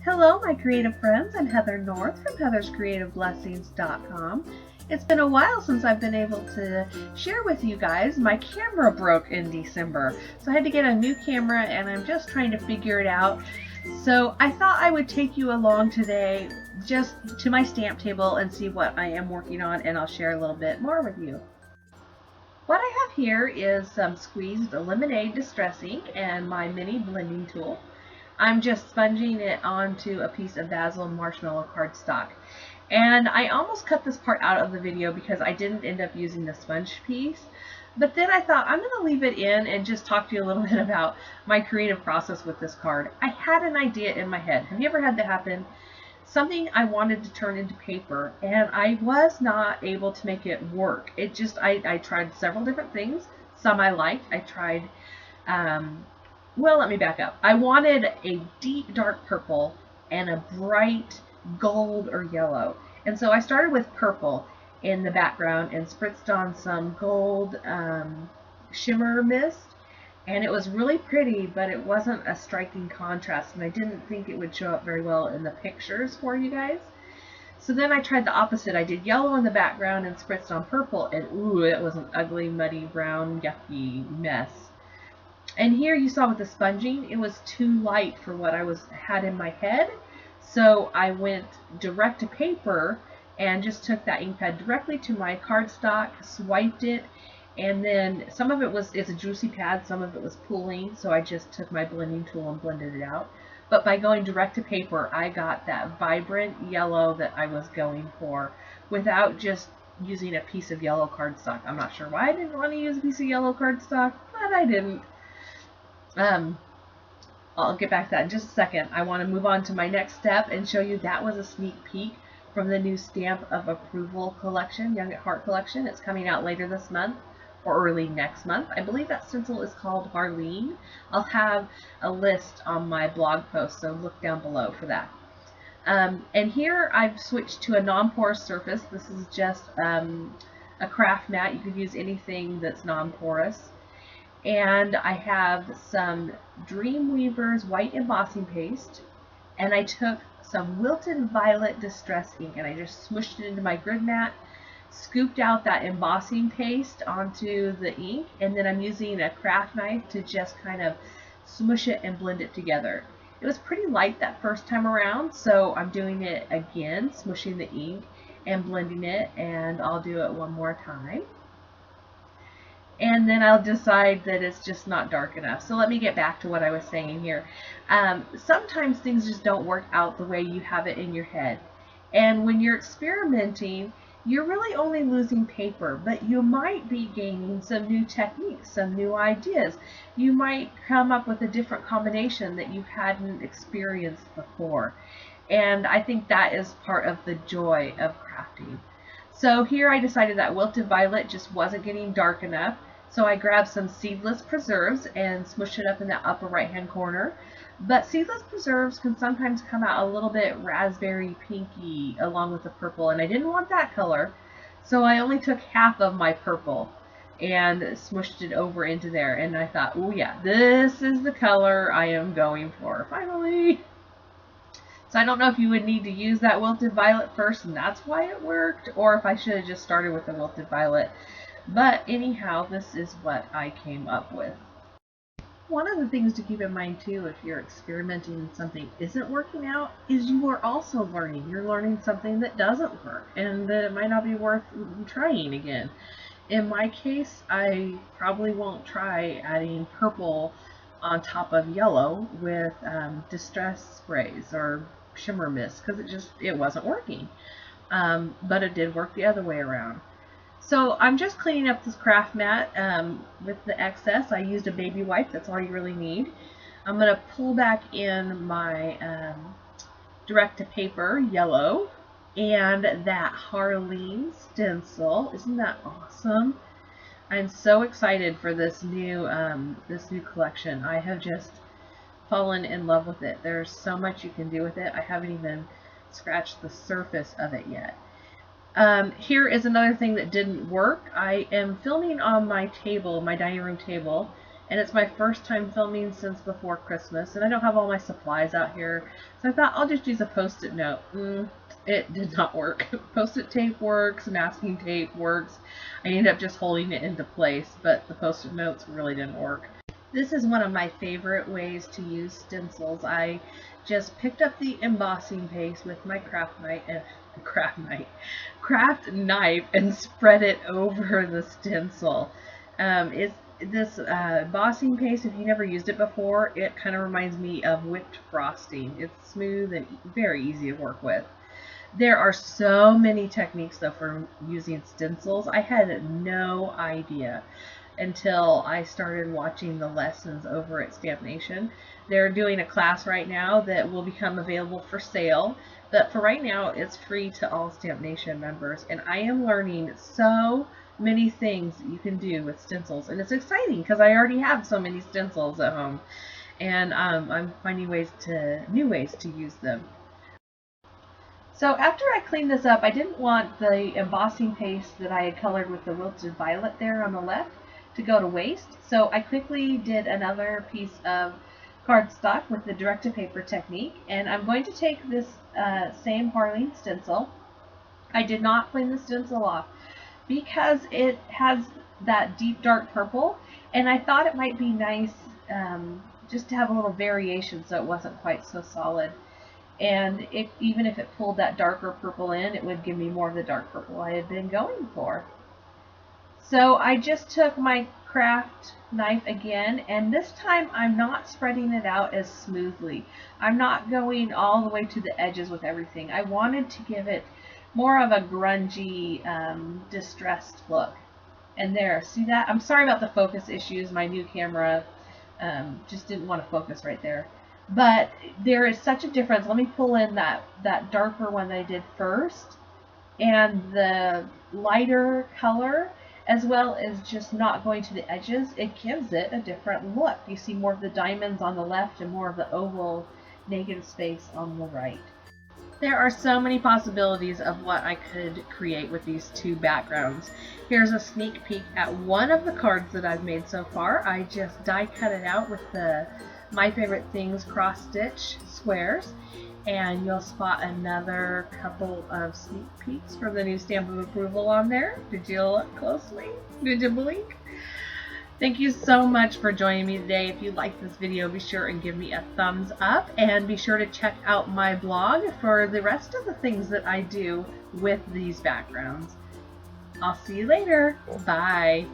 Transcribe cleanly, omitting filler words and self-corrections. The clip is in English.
Hello, my creative friends. I'm Heather North from heatherscreativeblessings.com. It's been a while since I've been able to share with you guys. My camera broke in December, so I had to get a new camera and I'm just trying to figure it out. So I thought I would take you along today just to my stamp table and see what I am working on, and I'll share a little bit more with you. What I have here is some squeezed lemonade distress ink and my mini blending tool. I'm just sponging it onto a piece of Basil marshmallow cardstock. And I almost cut this part out of the video because I didn't end up using the sponge piece. But then I thought I'm going to leave it in and just talk to you a little bit about my creative process with this card. I had an idea in my head. Have you ever had that happen? Something I wanted to turn into paper, and I was not able to make it work. It just, I tried several different things. Some I liked. I tried, well, let me back up. I wanted a deep dark purple and a bright gold or yellow. And so I started with purple in the background and spritzed on some gold shimmer mist. And it was really pretty, but it wasn't a striking contrast, and I didn't think it would show up very well in the pictures for you guys. So then I tried the opposite. I did yellow in the background and spritzed on purple, and ooh, it was an ugly, muddy, brown, yucky mess. And here you saw with the sponging, it was too light for what I had in my head. So I went direct to paper and just took that ink pad directly to my cardstock, swiped it, and then some of it's a juicy pad, some of it was pooling, so I just took my blending tool and blended it out. But by going direct to paper, I got that vibrant yellow that I was going for without just using a piece of yellow cardstock. I'm not sure why I didn't want to use a piece of yellow cardstock, but I didn't. I'll get back to that in just a second. I want to move on to my next step and show you that was a sneak peek from the new Stamp of Approval collection, Young at Heart collection. It's coming out later this month or early next month. I believe that stencil is called Harleen. I'll have a list on my blog post, so look down below for that. And here I've switched to a non-porous surface. This is just a craft mat. You could use anything that's non-porous. And I have some Dreamweaver's white embossing paste, and I took some Wilted Violet Distress ink and I just smushed it into my grid mat, scooped out that embossing paste onto the ink, and then I'm using a craft knife to just kind of smush it and blend it together. It was pretty light that first time around, so I'm doing it again, smushing the ink and blending it, and I'll do it one more time. And then I'll decide that it's just not dark enough. So let me get back to what I was saying here. Sometimes things just don't work out the way you have it in your head. And when you're experimenting, you're really only losing paper, but you might be gaining some new techniques, some new ideas. You might come up with a different combination that you hadn't experienced before. And I think that is part of the joy of crafting. So here I decided that Wilted Violet just wasn't getting dark enough. So I grabbed some seedless preserves and smushed it up in the upper right hand corner. But seedless preserves can sometimes come out a little bit raspberry pinky along with the purple, and I didn't want that color. So I only took half of my purple and smushed it over into there. And I thought, oh yeah, this is the color I am going for, finally. So I don't know if you would need to use that Wilted Violet first and that's why it worked, or if I should have just started with the Wilted Violet. But anyhow, this is what I came up with. One of the things to keep in mind too, if you're experimenting and something isn't working out, is you are also learning. You're learning something that doesn't work and that it might not be worth trying again. In my case, I probably won't try adding purple on top of yellow with distress sprays or shimmer mist, because it wasn't working. But it did work the other way around. So I'm just cleaning up this craft mat with the excess. I used a baby wipe. That's all you really need. I'm going to pull back in my direct to paper yellow and that Harleen stencil. Isn't that awesome? I'm so excited for this new collection. I have just fallen in love with it. There's so much you can do with it. I haven't even scratched the surface of it yet. Here is another thing that didn't work. I am filming on my table, my dining room table, And it's my first time filming since before Christmas, and I don't have all my supplies out here, so I thought I'll just use a post-it note. It did not work. Post-it tape works, masking tape works. I ended up just holding it into place, but the post-it notes really didn't work. This is one of my favorite ways to use stencils. I just picked up the embossing paste with my craft knife and spread it over the stencil. This embossing paste, if you never used it before, it kind of reminds me of whipped frosting. It's smooth and very easy to work with. There are so many techniques though for using stencils. I had no idea until I started watching the lessons over at Stamp Nation. They're doing a class right now that will become available for sale, but for right now it's free to all Stamp Nation members, and I am learning so many things that you can do with stencils, and it's exciting because I already have so many stencils at home, and I'm finding new ways to use them. So after I cleaned this up, I didn't want the embossing paste that I had colored with the wilted violet there on the left to go to waste, so I quickly did another piece of cardstock with the direct-to-paper technique, and I'm going to take this same Harleen stencil. I did not clean the stencil off because it has that deep dark purple, and I thought it might be nice just to have a little variation so it wasn't quite so solid. And even if it pulled that darker purple in, it would give me more of the dark purple I had been going for. So I just took my craft knife again, and this time I'm not spreading it out as smoothly. I'm not going all the way to the edges with everything. I wanted to give it more of a grungy, distressed look. And there, see that? I'm sorry about the focus issues. My new camera just didn't want to focus right there. But there is such a difference. Let me pull in that darker one that I did first, and the lighter color, as well as just not going to the edges. It gives it a different look. You see more of the diamonds on the left and more of the oval negative space on the right. There are so many possibilities of what I could create with these two backgrounds. Here's a sneak peek at one of the cards that I've made so far. I just die cut it out with the My Favorite Things cross stitch squares, and you'll spot another couple of sneak peeks from the new stamp of approval on there. Did you look closely? Did you blink? Thank you so much for joining me today. If you like this video, be sure and give me a thumbs up, and be sure to check out my blog for the rest of the things that I do with these backgrounds. I'll see you later. Bye.